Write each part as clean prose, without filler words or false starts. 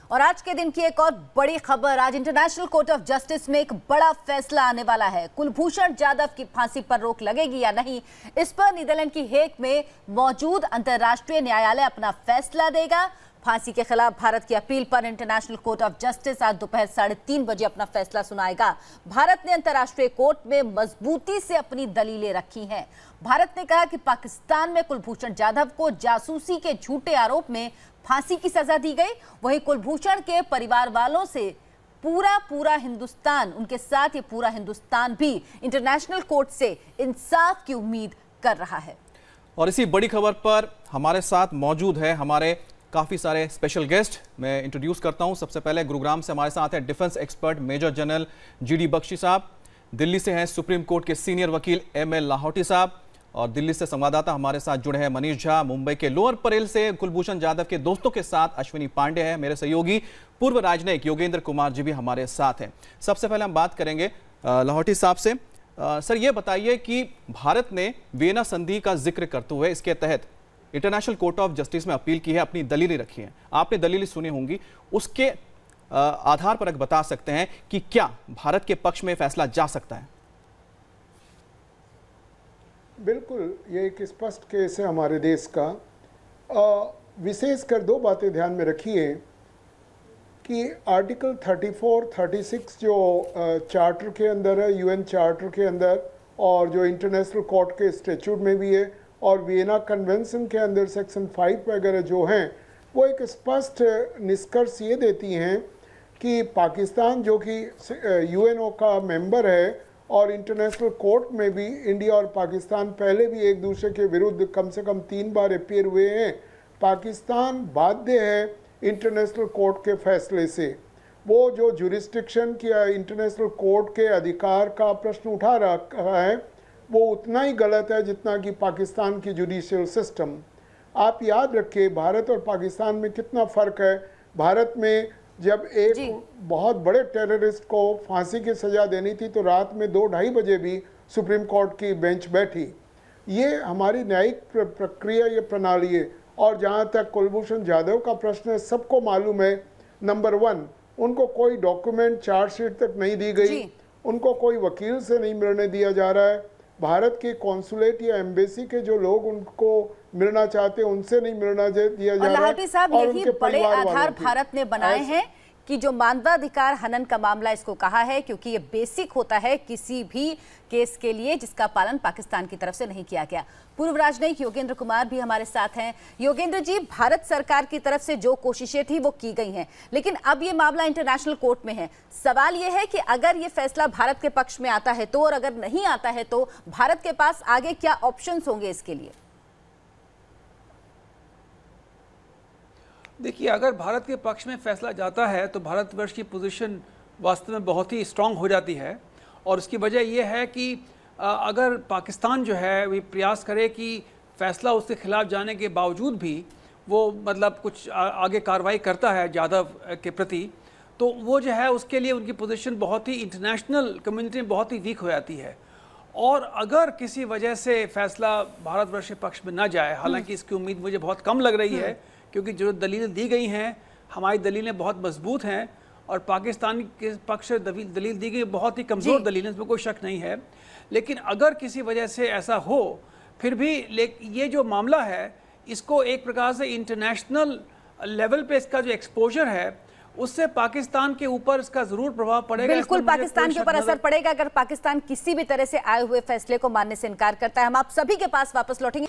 और आज के दिन की एक और बड़ी खबर, आज इंटरनेशनल कोर्ट ऑफ जस्टिस में एक बड़ा फैसला आने वाला है। कुलभूषण जाधव की फांसी पर रोक लगेगी या नहीं, इस पर नीदरलैंड की हेग में मौजूद अंतर्राष्ट्रीय न्यायालय अपना फैसला देगा। फांसी के खिलाफ भारत की अपील पर इंटरनेशनल कोर्ट ऑफ जस्टिस आज दोपहर 3:30 बजे अपना फैसला सुनाएगा। भारत ने अंतर्राष्ट्रीय कोर्ट में मजबूती से अपनी दलीलें रखी हैं। भारत ने कहा कि पाकिस्तान में कुलभूषण जाधव को जासूसी के झूठे आरोप में फांसी की सजा दी गई। वहीं कुलभूषण के परिवार वालों से पूरा हिंदुस्तान, उनके साथ ये पूरा हिंदुस्तान भी इंटरनेशनल कोर्ट से इंसाफ की उम्मीद कर रहा है। और इसी बड़ी खबर पर हमारे साथ मौजूद है हमारे काफ़ी सारे स्पेशल गेस्ट। मैं इंट्रोड्यूस करता हूं। सबसे पहले गुरुग्राम से हमारे साथ हैं defence expert major general GD Bakshi साहब, दिल्ली से हैं सुप्रीम कोर्ट के सीनियर वकील ML लाहौटी साहब, और दिल्ली से संवाददाता हमारे साथ जुड़े हैं मनीष झा, मुंबई के लोअर परेल से कुलभूषण जाधव के दोस्तों के साथ अश्विनी पांडे हैं, मेरे सहयोगी पूर्व राजनयिक योगेंद्र कुमार जी भी हमारे साथ हैं। सबसे पहले हम बात करेंगे लाहौटी साहब से। सर, ये बताइए कि भारत ने वियना संधि का जिक्र करते हुए इसके तहत इंटरनेशनल कोर्ट ऑफ जस्टिस में अपील की है, अपनी दलीलें रखी हैं। आपने दलीलें सुनी होंगी, उसके आधार पर बता सकते हैं कि क्या भारत के पक्ष में फैसला जा सकता है? बिल्कुल, ये एक स्पष्ट केस है हमारे देश का। विशेषकर दो बातें ध्यान में रखिए कि आर्टिकल 34, 36 जो चार्टर के अंदर है, UN चार्टर के अंदर, और जो इंटरनेशनल कोर्ट के स्टैट्यूट में भी है, और वियना कन्वेंशन के अंदर सेक्शन 5 वगैरह जो हैं, वो एक स्पष्ट निष्कर्ष ये देती हैं कि पाकिस्तान जो कि UNO का मेंबर है और इंटरनेशनल कोर्ट में भी इंडिया और पाकिस्तान पहले भी एक दूसरे के विरुद्ध कम से कम 3 बार अपीयर हुए हैं। पाकिस्तान बाध्य है इंटरनेशनल कोर्ट के फैसले से। वो जो जुरिस्डिक्शन किया इंटरनेशनल कोर्ट के अधिकार का प्रश्न उठा रहा है, वो उतना ही गलत है जितना कि पाकिस्तान की जुडिशियल सिस्टम। आप याद रखिए भारत और पाकिस्तान में कितना फ़र्क है। भारत में जब एक बहुत बड़े टेररिस्ट को फांसी की सज़ा देनी थी तो रात में 2-2:30 बजे भी सुप्रीम कोर्ट की बेंच बैठी। ये हमारी न्यायिक प्रक्रिया, ये प्रणाली है। और जहाँ तक कुलभूषण जाधव का प्रश्न है, सबको मालूम है, नंबर 1, उनको कोई डॉक्यूमेंट चार्जशीट तक नहीं दी गई, उनको कोई वकील से नहीं मिलने दिया जा रहा है। भारत के कॉन्सुलेट या एम्बेसी के जो लोग उनको मिलना चाहते हैं उनसे नहीं मिलना दिया जा रहा है। साहब, यही बड़े आधार भारत ने बनाए हैं कि जो मानवाधिकार हनन का मामला इसको कहा है, क्योंकि ये बेसिक होता है किसी भी केस के लिए जिसका पालन पाकिस्तान की तरफ से नहीं किया गया। पूर्व राजनयिक योगेंद्र कुमार भी हमारे साथ हैं। योगेंद्र जी, भारत सरकार की तरफ से जो कोशिशें थी वो की गई हैं, लेकिन अब ये मामला इंटरनेशनल कोर्ट में है। सवाल ये है कि अगर ये फैसला भारत के पक्ष में आता है तो, और अगर नहीं आता है तो भारत के पास आगे क्या ऑप्शंस होंगे इसके लिए? देखिए, अगर भारत के पक्ष में फैसला जाता है तो भारतवर्ष की पोजीशन वास्तव में बहुत ही स्ट्रांग हो जाती है। और उसकी वजह यह है कि अगर पाकिस्तान जो है वो प्रयास करे कि फैसला उसके खिलाफ जाने के बावजूद भी वो मतलब कुछ आगे कार्रवाई करता है जाधव के प्रति, तो वो जो है उसके लिए उनकी पोजीशन बहुत ही इंटरनेशनल कम्युनिटी में बहुत ही वीक हो जाती है। और अगर किसी वजह से फैसला भारतवर्ष के पक्ष में ना जाए, हालांकि इसकी उम्मीद मुझे बहुत कम लग रही है, क्योंकि जो दलीलें दी गई हैं, हमारी दलीलें बहुत मजबूत हैं और पाकिस्तान के पक्ष से दलील दी गई बहुत ही कमज़ोर दलीलें, इसमें कोई शक नहीं है। लेकिन अगर किसी वजह से ऐसा हो, फिर भी ये जो मामला है इसको एक प्रकार से इंटरनेशनल लेवल पे इसका जो एक्सपोजर है उससे पाकिस्तान के ऊपर इसका जरूर प्रभाव पड़ेगा। बिल्कुल, पाकिस्तान के ऊपर असर पड़ेगा अगर पाकिस्तान किसी भी तरह से आए हुए फैसले को मानने से इनकार करता है। हम आप सभी के पास वापस लौटेंगे।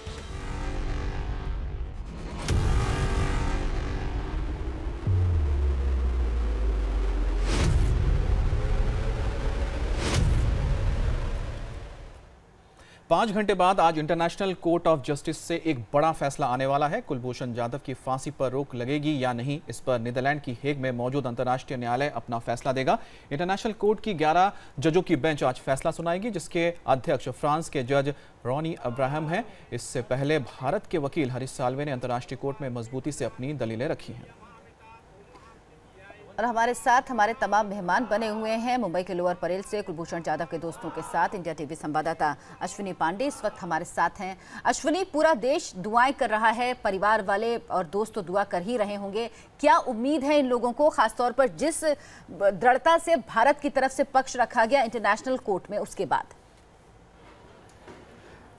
पांच घंटे बाद आज इंटरनेशनल कोर्ट ऑफ जस्टिस से एक बड़ा फैसला आने वाला है। कुलभूषण जाधव की फांसी पर रोक लगेगी या नहीं, इस पर नीदरलैंड की हेग में मौजूद अंतर्राष्ट्रीय न्यायालय अपना फैसला देगा। इंटरनेशनल कोर्ट की 11 जजों की बेंच आज फैसला सुनाएगी, जिसके अध्यक्ष फ्रांस के जज रॉनी अब्राहम हैं। इससे पहले भारत के वकील हरीश साल्वे ने अंतर्राष्ट्रीय कोर्ट में मजबूती से अपनी दलीलें रखी हैं। और हमारे साथ हमारे तमाम मेहमान बने हुए हैं मुंबई के लोअर परेल से कुलभूषण जाधव के दोस्तों के साथ इंडिया टीवी संवाददाता अश्विनी पांडे इस वक्त हमारे साथ हैं। अश्विनी, पूरा देश दुआएं कर रहा है, परिवार वाले और दोस्त तो दुआ कर ही रहे होंगे। क्या उम्मीद है इन लोगों को, खासतौर पर जिस दृढ़ता से भारत की तरफ से पक्ष रखा गया इंटरनेशनल कोर्ट में उसके बाद?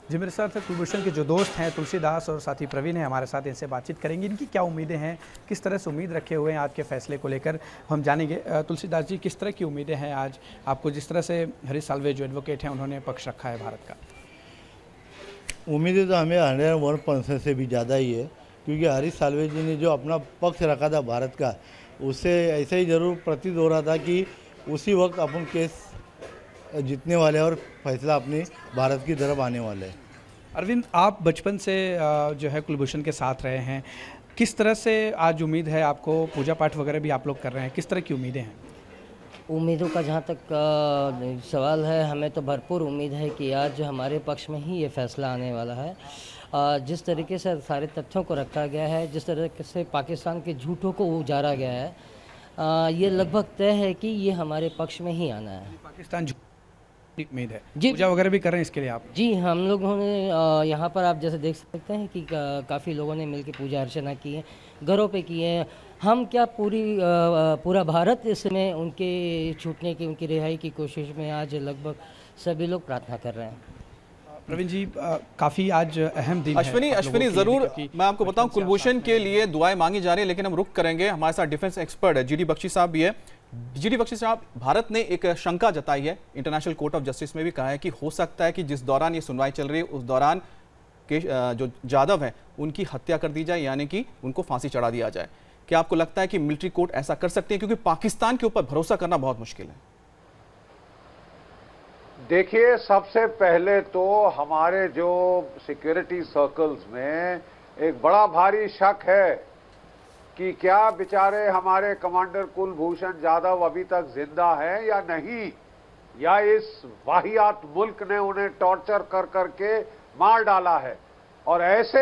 जी, मेरे साथ कुलभूषण के जो दोस्त हैं तुलसीदास और साथी प्रवीण हैं हमारे साथ, इनसे बातचीत करेंगे। इनकी क्या उम्मीदें हैं, किस तरह से उम्मीद रखे हुए हैं आज के फैसले को लेकर, हम जानेंगे। तुलसीदास जी, किस तरह की उम्मीदें हैं आज आपको, जिस तरह से हरीश साल्वे जो एडवोकेट हैं उन्होंने पक्ष रखा है भारत का? उम्मीदें तो हमें 101% से भी ज़्यादा ही है, क्योंकि हरीश साल्वे जी ने जो अपना पक्ष रखा था भारत का, उससे ऐसा ही ज़रूर प्रतीत हो रहा था कि उसी वक्त अपन केस जीतने वाले और फैसला अपनी भारत की तरफ आने वाले हैं। अरविंद, आप बचपन से जो है कुलभूषण के साथ रहे हैं, किस तरह से आज उम्मीद है आपको? पूजा पाठ वगैरह भी आप लोग कर रहे हैं, किस तरह की उम्मीदें हैं? उम्मीदों का जहाँ तक सवाल है, हमें तो भरपूर उम्मीद है कि आज हमारे पक्ष में ही ये फैसला आने वाला है। जिस तरीके से सारे तथ्यों को रखा गया है, जिस तरीके से पाकिस्तान के झूठों को उजारा गया है, ये लगभग तय है कि ये हमारे पक्ष में ही आना है। पाकिस्तान उम्मीद है जी, पूजा वगैरह भी कर रहे हैं इसके लिए आप? जी, हम लोगों ने यहाँ पर आप जैसे देख सकते हैं कि काफ़ी लोगों ने मिलकर पूजा अर्चना की है, घरों पे की है। हम क्या पूरा भारत इसमें उनके छूटने की, उनकी रिहाई की कोशिश में आज लगभग सभी लोग प्रार्थना कर रहे हैं। प्रवीण जी, काफ़ी आज अहम दिन है। अश्विनी जरूर मैं आपको बताऊं, कुलभूषण के लिए दुआएं मांगी जा रही है, लेकिन हम रुक करेंगे। हमारे साथ डिफेंस एक्सपर्ट है जीडी बख्शी साहब भी है। जीडी बख्शी साहब, भारत ने एक शंका जताई है, इंटरनेशनल कोर्ट ऑफ जस्टिस में भी कहा है कि हो सकता है कि जिस दौरान ये सुनवाई चल रही है उस दौरान के जो जाधव है उनकी हत्या कर दी जाए, यानी कि उनको फांसी चढ़ा दिया जाए। क्या आपको लगता है कि मिलिट्री कोर्ट ऐसा कर सकते हैं, क्योंकि पाकिस्तान के ऊपर भरोसा करना बहुत मुश्किल है? देखिए, सबसे पहले तो हमारे जो सिक्योरिटी सर्कल्स में एक बड़ा भारी शक है कि क्या बेचारे हमारे कमांडर कुलभूषण जाधव अभी तक जिंदा हैं या नहीं, या इस वाहियात मुल्क ने उन्हें टॉर्चर कर करके मार डाला है। और ऐसे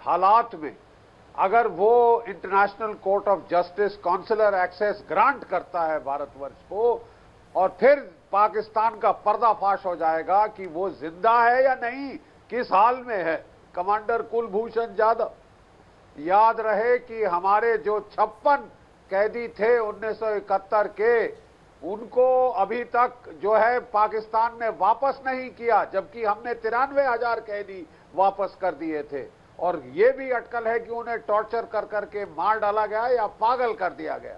हालात में अगर वो international court of justice consular access grant करता है भारतवर्ष को, और फिर पाकिस्तान का पर्दाफाश हो जाएगा कि वो जिंदा है या नहीं, किस हाल में है कमांडर कुलभूषण जाधव। याद रहे कि हमारे जो 56 कैदी थे 1971 के, उनको अभी तक जो है पाकिस्तान ने वापस नहीं किया, जबकि हमने 93,000 कैदी वापस कर दिए थे। और ये भी अटकल है कि उन्हें टॉर्चर कर करके मार डाला गया या पागल कर दिया गया।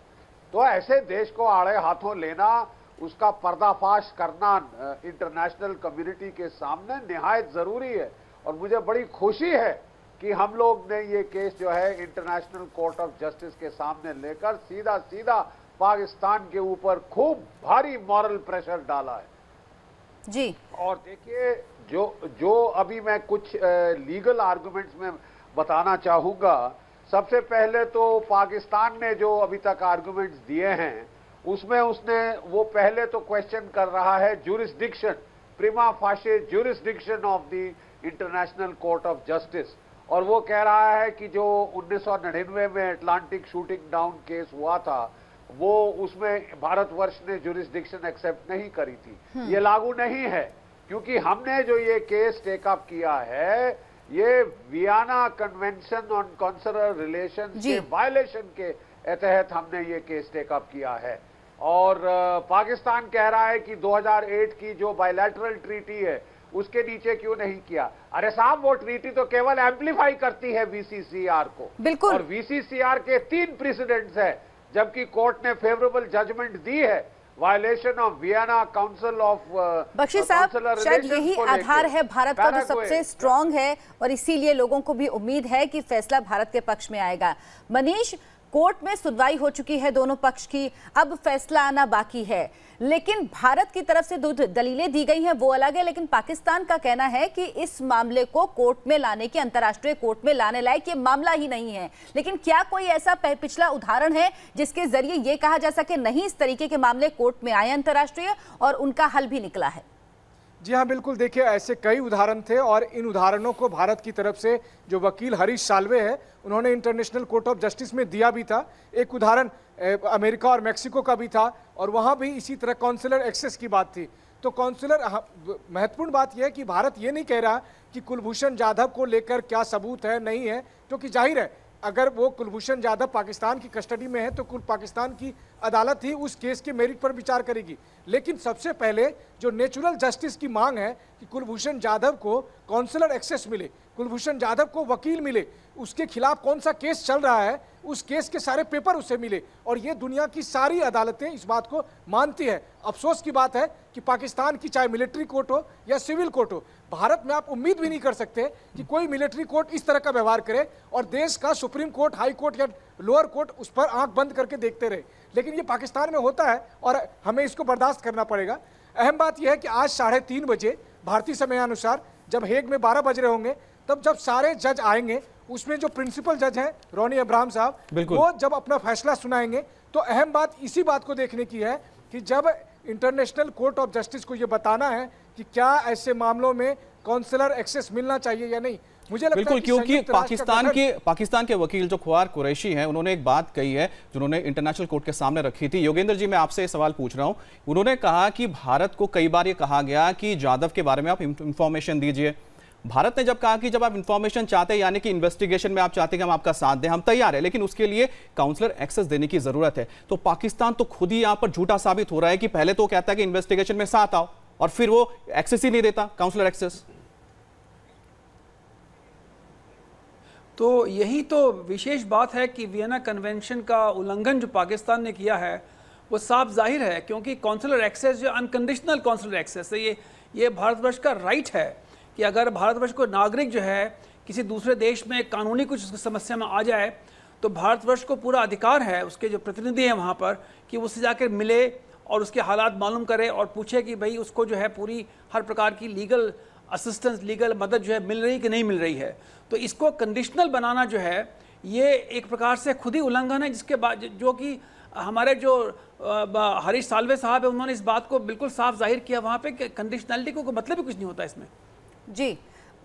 तो ऐसे देश को आड़े हाथों लेना, उसका पर्दाफाश करना इंटरनेशनल कम्युनिटी के सामने निहायत जरूरी है। और मुझे बड़ी खुशी है कि हम लोग ने ये केस जो है इंटरनेशनल कोर्ट ऑफ जस्टिस के सामने लेकर सीधा पाकिस्तान के ऊपर खूब भारी मॉरल प्रेशर डाला है जी। और देखिए, जो अभी मैं कुछ लीगल आर्गुमेंट्स में बताना चाहूंगा। सबसे पहले तो पाकिस्तान ने जो अभी तक आर्गुमेंट्स दिए हैं, उसमें उसने वो पहले तो क्वेश्चन कर रहा है jurisdiction, prima facie jurisdiction of the International court of Justice. और वो कह रहा है कि जो 1999 में अटलांटिक शूटिंग डाउन केस हुआ था, वो उसमें भारतवर्ष ने ज्यूरिसडिक्शन एक्सेप्ट नहीं करी थी। ये लागू नहीं है, क्योंकि हमने जो ये केस टेकअप किया है, ये Vienna convention on consular relations के वायलेशन के तहत हमने ये केस टेकअप किया है। और पाकिस्तान कह रहा है कि 2008 की जो बायलैटरल ट्रीटी है उसके नीचे क्यों नहीं किया। अरे साहब, वो ट्रीटी तो केवल एम्पलीफाई करती है वीसीसीआर को। बिल्कुल। और वीसीसीआर के 3 प्रेसिडेंट्स है, जबकि कोर्ट ने फेवरेबल जजमेंट दी है violation of Vienna council of. Bakshi साहब, शायद यही आधार है भारत का जो सबसे स्ट्रांग है, और इसीलिए लोगों को भी उम्मीद है कि फैसला भारत के पक्ष में आएगा। मनीष, कोर्ट में सुनवाई हो चुकी है दोनों पक्ष की, अब फैसला आना बाकी है, लेकिन भारत की तरफ से 2 दलीलें दी गई हैं, वो अलग है, लेकिन पाकिस्तान का कहना है कि इस मामले को कोर्ट में लाने की, अंतर्राष्ट्रीय कोर्ट में लाने लायक ये मामला ही नहीं है। लेकिन क्या कोई ऐसा पिछला उदाहरण है जिसके जरिए ये कहा जा सके नहीं, इस तरीके के मामले कोर्ट में आए अंतर्राष्ट्रीय और उनका हल भी निकला है? जी हाँ, बिल्कुल। देखिए, ऐसे कई उदाहरण थे और इन उदाहरणों को भारत की तरफ से जो वकील हरीश साल्वे है, उन्होंने इंटरनेशनल कोर्ट ऑफ जस्टिस में दिया भी था। एक उदाहरण अमेरिका और मेक्सिको का भी था, और वहाँ भी इसी तरह कॉन्सुलर एक्सेस की बात थी। तो कॉन्सुलर महत्वपूर्ण बात यह है कि भारत ये नहीं कह रहा कि कुलभूषण जाधव को लेकर क्या सबूत है नहीं है, क्योंकि जाहिर है अगर वो कुलभूषण जाधव पाकिस्तान की कस्टडी में है तो कुल पाकिस्तान की अदालत ही उस केस के मेरिट पर विचार करेगी। लेकिन सबसे पहले जो नेचुरल जस्टिस की मांग है कि कुलभूषण जाधव को कॉन्सुलर एक्सेस मिले, कुलभूषण जाधव को वकील मिले, उसके खिलाफ कौन सा केस चल रहा है उस केस के सारे पेपर उसे मिले, और ये दुनिया की सारी अदालतें इस बात को मानती है। अफसोस की बात है कि पाकिस्तान की चाहे मिलिट्री कोर्ट हो या सिविल कोर्ट हो, भारत में आप उम्मीद भी नहीं कर सकते कि कोई मिलिट्री कोर्ट इस तरह का व्यवहार करे और देश का सुप्रीम कोर्ट, हाई कोर्ट या लोअर कोर्ट उस पर आंख बंद करके देखते रहे। लेकिन ये पाकिस्तान में होता है और हमें इसको बर्दाश्त करना पड़ेगा। अहम बात यह है कि आज 3:30 बजे भारतीय समयानुसार जब हेग में 12 बज रहे होंगे, तब जब सारे जज आएंगे, उसमें जो प्रिंसिपल जज हैं रोनी अब्राहम साहब, वो जब अपना फैसला सुनाएंगे, तो अहम बात इसी बात को देखने की है कि जब इंटरनेशनल कोर्ट ऑफ जस्टिस को ये बताना है कि क्या ऐसे मामलों में कॉन्सुलर एक्सेस मिलना चाहिए या नहीं। मुझे लगता बिल्कुल, है क्योंकि पाकिस्तान के वकील जो ख्वार कुरैशी हैं, उन्होंने एक बात कही है जिन्होंने इंटरनेशनल कोर्ट के सामने रखी थी। योगेंद्र जी, मैं आपसे सवाल पूछ रहा हूं। उन्होंने कहा कि भारत को कई बार ये कहा गया कि जाधव के बारे में आप इंफॉर्मेशन दीजिए। भारत ने जब कहा कि जब आप इंफॉर्मेशन चाहते हैं, यानी कि इन्वेस्टिगेशन में आप चाहते हैं कि हम आपका साथ दें, हम तैयार हैं, लेकिन उसके लिए काउंसलर एक्सेस देने की जरूरत है। तो पाकिस्तान तो खुद ही यहां पर झूठा साबित हो रहा है कि पहले तो कहता है कि इन्वेस्टिगेशन में साथ आओ और फिर वो एक्सेस ही नहीं देता, काउंसलर एक्सेस। तो यही तो विशेष बात है कि वियना कन्वेंशन का उल्लंघन जो पाकिस्तान ने किया है वो साफ जाहिर है, क्योंकि काउंसलर एक्सेस जो अनकंडीशनल काउंसलर एक्सेस है, ये भारतवर्ष का राइट है कि अगर भारतवर्ष को नागरिक जो है किसी दूसरे देश में कानूनी कुछ समस्या में आ जाए तो भारतवर्ष को पूरा अधिकार है, उसके जो प्रतिनिधि हैं वहाँ पर, कि उससे जाकर मिले और उसके हालात मालूम करे और पूछे कि भाई उसको जो है पूरी हर प्रकार की लीगल असिस्टेंस, लीगल मदद जो है मिल रही कि नहीं मिल रही है। तो इसको कंडीशनल बनाना जो है ये एक प्रकार से खुद ही उल्लंघन है, जिसके बाद जो कि हमारे जो हरीश साल्वे साहब है उन्होंने इस बात को बिल्कुल साफ जाहिर किया वहाँ पे कि कंडीशनलिटी को मतलब ही कुछ नहीं होता इसमें। जी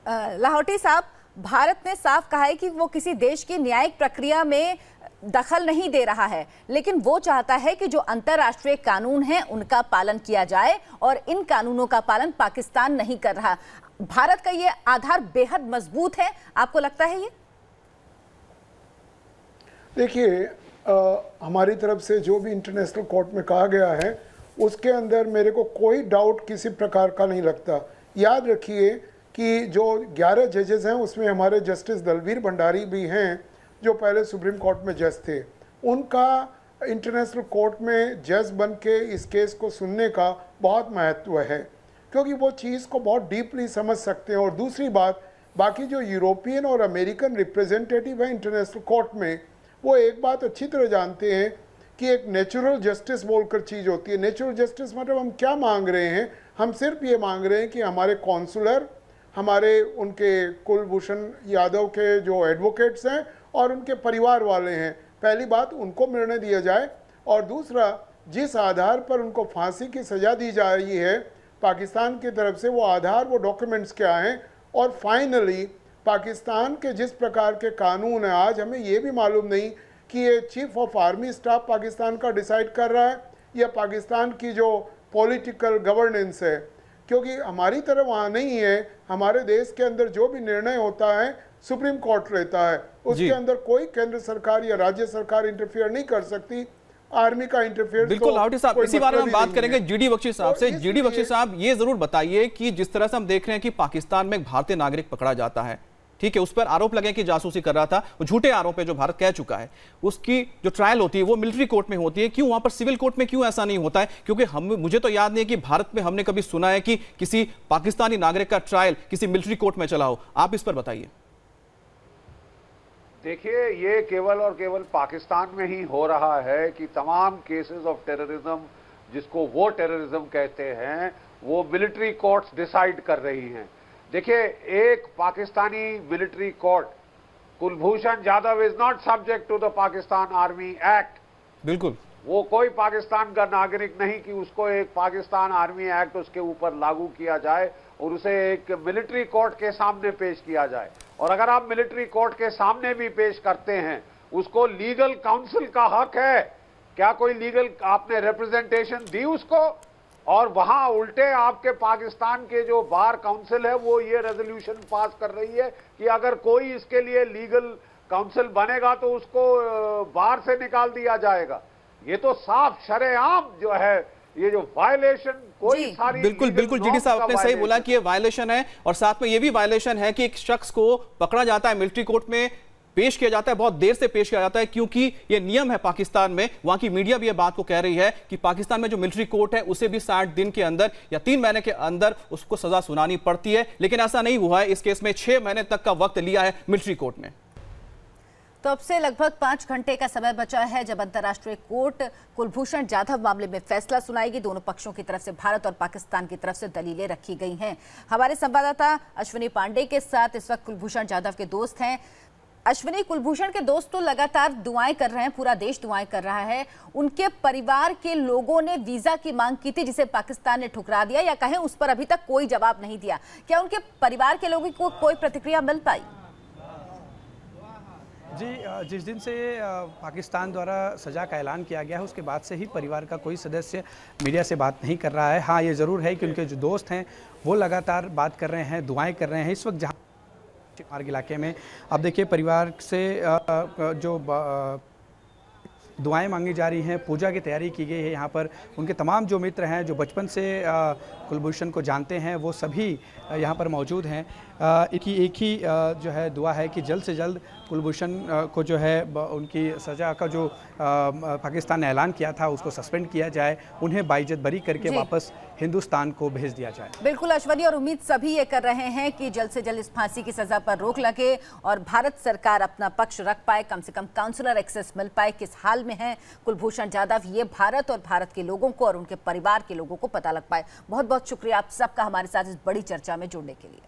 लाहौटी साहब, भारत ने साफ कहा है कि वो किसी देश की न्यायिक प्रक्रिया में दखल नहीं दे रहा है, लेकिन वो चाहता है कि जो अंतर्राष्ट्रीय कानून हैं उनका पालन किया जाए, और इन कानूनों का पालन पाकिस्तान नहीं कर रहा। भारत का ये आधार बेहद मजबूत है, आपको लगता है ये? देखिए, हमारी तरफ से जो भी इंटरनेशनल कोर्ट में कहा गया है उसके अंदर मेरे को कोई डाउट किसी प्रकार का नहीं लगता। याद रखिए कि जो 11 जजेस हैं उसमें हमारे जस्टिस दलवीर भंडारी भी हैं जो पहले सुप्रीम कोर्ट में जज थे। उनका इंटरनेशनल कोर्ट में जज बन के इस केस को सुनने का बहुत महत्व है, क्योंकि वो चीज़ को बहुत डीपली समझ सकते हैं। और दूसरी बात, बाकी जो यूरोपियन और अमेरिकन रिप्रेजेंटेटिव हैं इंटरनेशनल कोर्ट में, वो एक बात अच्छी तरह जानते हैं कि एक नेचुरल जस्टिस बोलकर चीज़ होती है। नेचुरल जस्टिस मतलब हम क्या मांग रहे हैं? हम सिर्फ ये मांग रहे हैं कि हमारे कॉन्सुलर, हमारे उनके कुलभूषण यादव के जो एडवोकेट्स हैं और उनके परिवार वाले हैं, पहली बात उनको निर्णय दिया जाए, और दूसरा जिस आधार पर उनको फांसी की सज़ा दी जा रही है पाकिस्तान की तरफ से, वो आधार, वो डॉक्यूमेंट्स क्या हैं, और फाइनली पाकिस्तान के जिस प्रकार के कानून हैं, आज हमें ये भी मालूम नहीं कि ये chief of army staff Pakistan का डिसाइड कर रहा है या पाकिस्तान की जो पॉलिटिकल गवर्नेंस है, क्योंकि हमारी तरह वहाँ नहीं है। हमारे देश के अंदर जो भी निर्णय होता है सुप्रीम कोर्ट लेता है, उसके अंदर कोई केंद्र सरकार या राज्य सरकार इंटरफियर नहीं कर सकती। आर्मी का इंटरफियर बिल्कुल। लाहौटी साहब, इसी बारे में हम बात करेंगे जीडी बख्शी साहब से। जीडी बख्शी साहब, ये जरूर बताइए कि जिस तरह से हम देख रहे हैं कि पाकिस्तान में एक भारतीय नागरिक पकड़ा जाता है, ठीक है, उस पर आरोप लगे कि जासूसी कर रहा था, वो झूठे आरोप है जो भारत कह चुका है, उसकी जो ट्रायल होती है वो मिलिट्री कोर्ट में होती है, क्यों वहां पर सिविल कोर्ट में क्यों ऐसा नहीं होता है? क्योंकि मुझे तो याद नहीं है कि भारत में हमने कभी सुना है कि किसी पाकिस्तानी नागरिक का ट्रायल किसी मिलिट्री कोर्ट में चला हो। आप इस पर बताइए। देखिए, ये केवल और केवल पाकिस्तान में ही हो रहा है कि तमाम केसेस ऑफ टेररिज्म, जिसको वो टेररिज्म कहते हैं, वो मिलिट्री कोर्ट्स डिसाइड कर रही हैं। देखिए, एक Pakistani military court, Kulbhushan Jadhav is not subject to the Pakistan army act. बिल्कुल, वो कोई पाकिस्तान का नागरिक नहीं कि उसको एक पाकिस्तान आर्मी एक्ट उसके ऊपर लागू किया जाए और उसे एक मिलिट्री कोर्ट के सामने पेश किया जाए। और अगर आप मिलिट्री कोर्ट के सामने भी पेश करते हैं, उसको लीगल काउंसिल का हक है क्या कोई लीगल आपने रिप्रेजेंटेशन दी उसको? और वहां उल्टे आपके पाकिस्तान के जो बार काउंसिल है वो ये रेजोल्यूशन पास कर रही है कि अगर कोई इसके लिए लीगल काउंसिल बनेगा तो उसको बार से निकाल दिया जाएगा। ये तो साफ शरेआम जो है ये जो वायलेशन कोई सारी बिल्कुल बिल्कुल जीडी साहब आपने सही बोला कि ये वायलेशन है, और साथ में ये भी वायलेशन है कि एक शख्स को पकड़ा जाता है, मिलिट्री कोर्ट में पेश किया जाता है, बहुत देर से पेश किया जाता है, क्योंकि ये नियम है पाकिस्तान में। वहां की मीडिया भी ये बात को कह रही है कि पाकिस्तान में जो मिलिट्री कोर्ट है उसे भी 60 दिन के अंदर या 3 महीने के अंदर उसको सजा सुनानी पड़ती है, लेकिन ऐसा नहीं हुआ है। इस केस में 6 महीने तक का वक्त लिया है मिलिट्री कोर्ट ने। तो अब से लगभग 5 घंटे का समय बचा है जब अंतर्राष्ट्रीय कोर्ट कुलभूषण जाधव मामले में फैसला सुनाएगी। दोनों पक्षों की तरफ से भारत और पाकिस्तान की तरफ से दलीलें रखी गई हैं। हमारे संवाददाता अश्विनी पांडे के साथ इस वक्त कुलभूषण जाधव के दोस्त हैं। अश्विनी, कुलभूषण के दोस्त तो लगातार दुआएं कर रहे हैं, पूरा देश दुआएं कर रहा है। उनके परिवार के लोगों ने वीजा की मांग की थी जिसे पाकिस्तान ने ठुकरा दिया, या कहें उस पर अभी तक कोई जवाब नहीं दिया। क्या उनके परिवार के लोगों को कोई प्रतिक्रिया मिल पाई? जी, जिस दिन से पाकिस्तान द्वारा सज़ा का ऐलान किया गया है उसके बाद से ही परिवार का कोई सदस्य मीडिया से बात नहीं कर रहा है। हाँ, ये ज़रूर है कि उनके जो दोस्त हैं वो लगातार बात कर रहे हैं, दुआएं कर रहे हैं। इस वक्त जहाँ मार्ग इलाके में अब देखिए परिवार से जो दुआएं मांगी जा रही हैं, पूजा की तैयारी की गई है। यहाँ पर उनके तमाम जो मित्र हैं जो बचपन से कुलभूषण को जानते हैं वो सभी यहाँ पर मौजूद हैं। एक ही जो है दुआ है कि जल्द से जल्द कुलभूषण को जो है उनकी सज़ा का जो पाकिस्तान ने ऐलान किया था उसको सस्पेंड किया जाए, उन्हें बाइज्जत बरी करके वापस हिंदुस्तान को भेज दिया जाए। बिल्कुल अश्वनी, और उम्मीद सभी ये कर रहे हैं कि जल्द से जल्द इस फांसी की सजा पर रोक लगे और भारत सरकार अपना पक्ष रख पाए, कम से कम काउंसलर एक्सेस मिल पाए। किस हाल में है कुलभूषण जाधव, ये भारत और भारत के लोगों को और उनके परिवार के लोगों को पता लग पाए। बहुत बहुत शुक्रिया आप सबका हमारे साथ इस बड़ी चर्चा में जुड़ने के लिए।